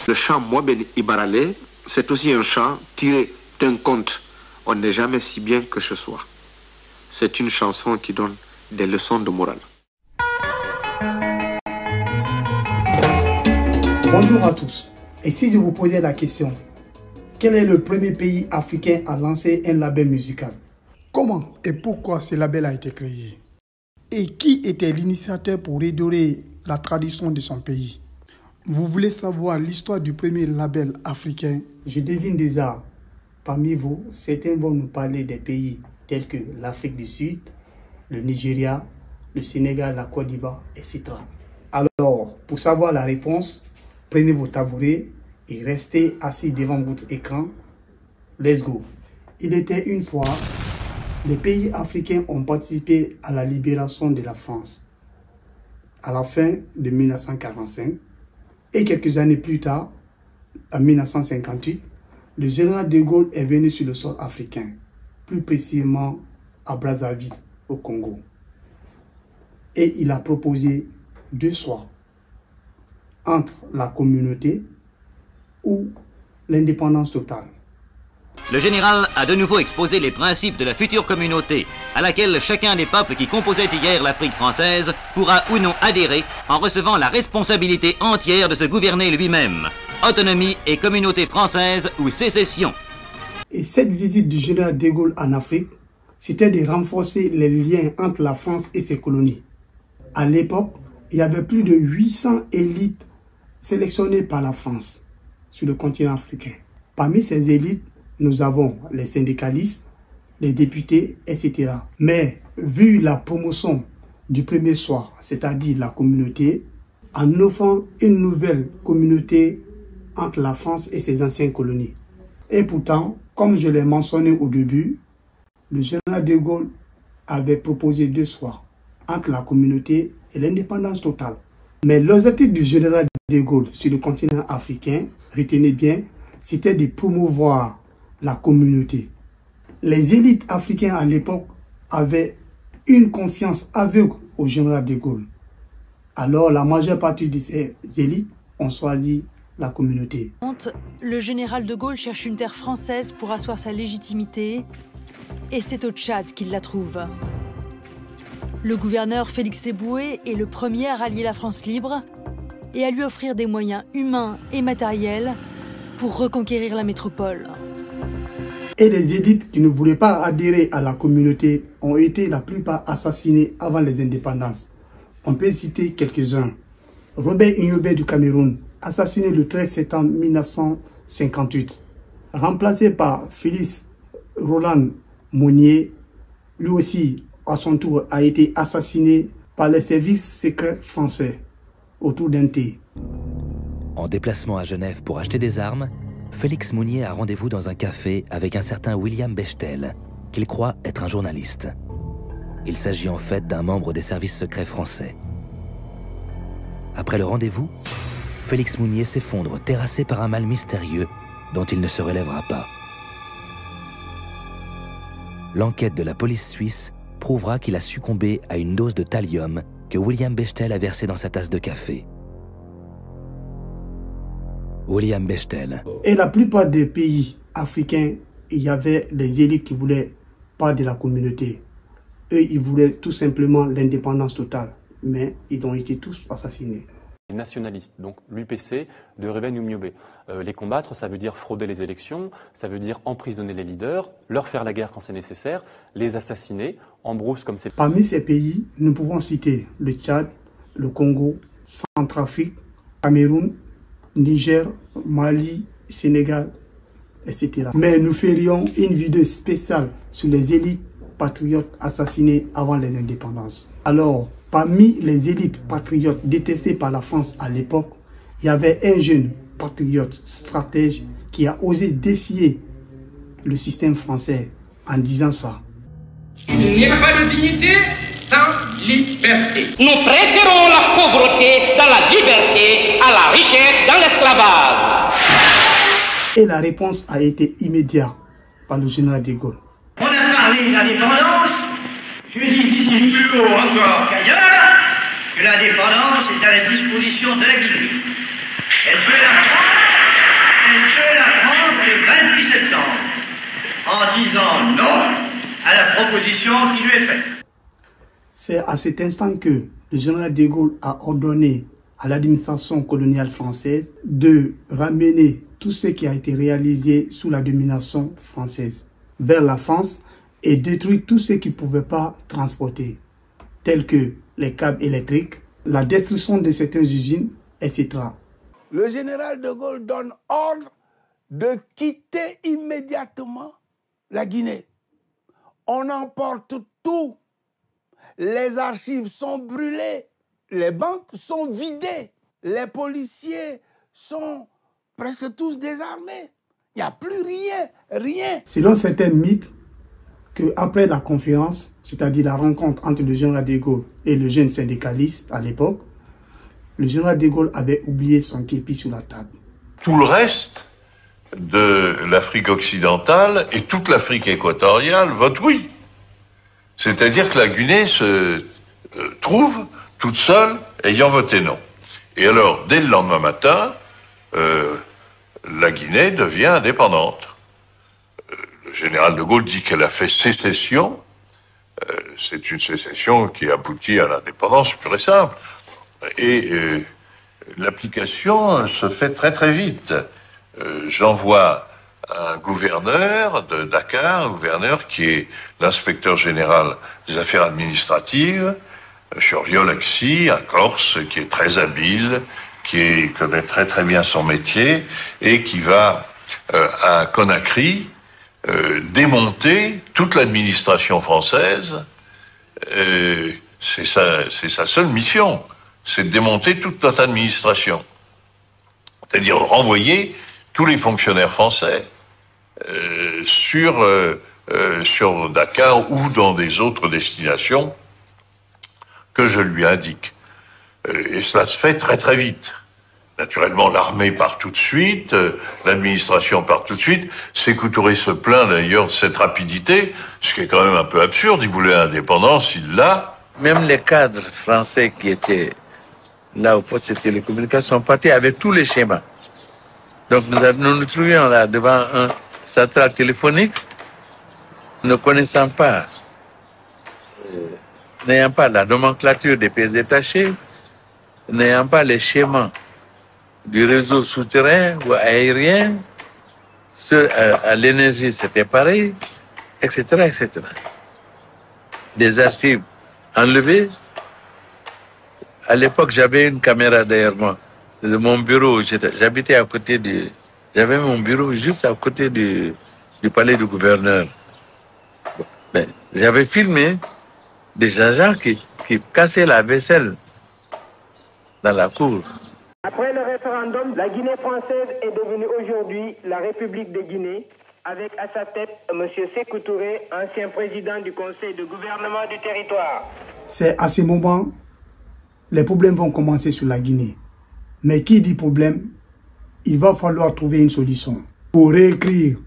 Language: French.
Le chant Moaben Ibarale, c'est aussi un chant tiré d'un conte. On n'est jamais si bien que ce soit. C'est une chanson qui donne des leçons de morale. Bonjour à tous. Et si je vous posais la question, quel est le premier pays africain à lancer un label musical? Comment et pourquoi ce label a été créé? Et qui était l'initiateur pour redorer la tradition de son pays? Vous voulez savoir l'histoire du premier label africain? Je devine déjà, parmi vous, certains vont nous parler des pays tels que l'Afrique du Sud, le Nigeria, le Sénégal, la Côte d'Ivoire, etc. Alors, pour savoir la réponse, prenez vos tabourets et restez assis devant votre écran. Let's go! Il était une fois, les pays africains ont participé à la libération de la France à la fin de 1945. Et quelques années plus tard, en 1958, le général de Gaulle est venu sur le sol africain, plus précisément à Brazzaville, au Congo. Et il a proposé deux choix entre la communauté ou l'indépendance totale. Le général a de nouveau exposé les principes de la future communauté, à laquelle chacun des peuples qui composaient hier l'Afrique française pourra ou non adhérer en recevant la responsabilité entière de se gouverner lui-même. Autonomie et communauté française ou sécession. Et cette visite du général de Gaulle en Afrique, c'était de renforcer les liens entre la France et ses colonies. À l'époque, il y avait plus de 800 élites sélectionnées par la France sur le continent africain. Parmi ces élites, nous avons les syndicalistes, les députés, etc. Mais vu la promotion du premier choix, c'est-à-dire la communauté, en offrant une nouvelle communauté entre la France et ses anciennes colonies. Et pourtant, comme je l'ai mentionné au début, le général de Gaulle avait proposé deux choix entre la communauté et l'indépendance totale. Mais l'objectif du général de Gaulle sur le continent africain, retenez bien, c'était de promouvoir la communauté. Les élites africaines à l'époque avaient une confiance aveugle au général de Gaulle. Alors la majeure partie de ces élites ont choisi la communauté. Le général de Gaulle cherche une terre française pour asseoir sa légitimité, et c'est au Tchad qu'il la trouve. Le gouverneur Félix Éboué est le premier à rallier la France libre et à lui offrir des moyens humains et matériels pour reconquérir la métropole. Et les élites qui ne voulaient pas adhérer à la communauté ont été la plupart assassinés avant les indépendances. On peut citer quelques-uns. Robert Ignobé du Cameroun, assassiné le 13 septembre 1958. Remplacé par Félix Roland Monnier, lui aussi, à son tour, a été assassiné par les services secrets français autour d'un thé. En déplacement à Genève pour acheter des armes, Félix Mounier a rendez-vous dans un café avec un certain William Bechtel, qu'il croit être un journaliste. Il s'agit en fait d'un membre des services secrets français. Après le rendez-vous, Félix Mounier s'effondre, terrassé par un mal mystérieux dont il ne se relèvera pas. L'enquête de la police suisse prouvera qu'il a succombé à une dose de thallium que William Bechtel a versé dans sa tasse de café. William Bechtel. Et la plupart des pays africains, il y avait des élites qui ne voulaient pas de la communauté. Eux, ils voulaient tout simplement l'indépendance totale. Mais ils ont été tous assassinés. Les nationalistes, donc l'UPC de Robert Ignobé. Les combattre, ça veut dire frauder les élections, ça veut dire emprisonner les leaders, leur faire la guerre quand c'est nécessaire, les assassiner, en brousse comme c'est... Parmi ces pays, nous pouvons citer le Tchad, le Congo, Centrafrique, Cameroun, Niger, Mali, Sénégal, etc. Mais nous ferions une vidéo spéciale sur les élites patriotes assassinées avant les indépendances. Alors, parmi les élites patriotes détestées par la France à l'époque, il y avait un jeune patriote stratège qui a osé défier le système français en disant ça. Il n'y a pas de dignité sans liberté. Nous préférons la pauvreté dans la liberté à la richesse dans l'esclavage. Et la réponse a été immédiate par le général de Gaulle. On a parlé de l'indépendance. Je dis ici plus haut encore qu'ailleurs que l'indépendance est à la disposition de la Guinée. Elle peut la prendre. à la proposition qui lui est faite. C'est à cet instant que le général de Gaulle a ordonné à l'administration coloniale française de ramener tout ce qui a été réalisé sous la domination française vers la France et détruire tout ce qu'ils ne pouvaient pas transporter, tels que les câbles électriques, la destruction de certaines usines, etc. Le général de Gaulle donne ordre de quitter immédiatement la Guinée. On emporte tout. Les archives sont brûlées. Les banques sont vidées. Les policiers sont presque tous désarmés. Il n'y a plus rien. Selon certains mythes, qu'après la conférence, c'est-à-dire la rencontre entre le général de Gaulle et le jeune syndicaliste à l'époque, le général de Gaulle avait oublié son képi sur la table. Tout le reste de l'Afrique occidentale et toute l'Afrique équatoriale vote oui. C'est-à-dire que la Guinée se trouve toute seule ayant voté non. Et alors, dès le lendemain matin, la Guinée devient indépendante. Le général de Gaulle dit qu'elle a fait sécession. C'est une sécession qui aboutit à l'indépendance pure et simple. Et l'application se fait très très vite. J'envoie un gouverneur de Dakar, un gouverneur qui est l'inspecteur général des affaires administratives, Choriolaxi, un Corse qui est très habile, qui connaît très très bien son métier et qui va à Conakry démonter toute l'administration française. C'est sa seule mission, c'est de démonter toute notre administration. C'est-à-dire renvoyer tous les fonctionnaires français sur Dakar ou dans des autres destinations que je lui indique. Et cela se fait très très vite. Naturellement, l'armée part tout de suite, l'administration part tout de suite. Sékou Touré se plaint d'ailleurs de cette rapidité, ce qui est quand même un peu absurde. Il voulait l'indépendance, il l'a. Même les cadres français qui étaient là au poste de télécommunication sont partis avec tous les schémas. Donc nous nous trouvions là devant un central téléphonique, ne connaissant pas, n'ayant pas la nomenclature des pièces détachées, n'ayant pas les schémas du réseau souterrain ou aérien, à l'énergie c'était pareil, etc., etc. Des archives enlevées. À l'époque, j'avais une caméra derrière moi. De mon bureau, j'habitais à côté du... J'avais mon bureau juste à côté du palais du gouverneur. Ben, j'avais filmé des agents qui cassaient la vaisselle dans la cour. Après le référendum, la Guinée française est devenue aujourd'hui la République de Guinée, avec à sa tête M. Sékou Touré, ancien président du conseil de gouvernement du territoire. C'est à ce moment, les problèmes vont commencer sur la Guinée. Mais qui dit problème, il va falloir trouver une solution pour réécrire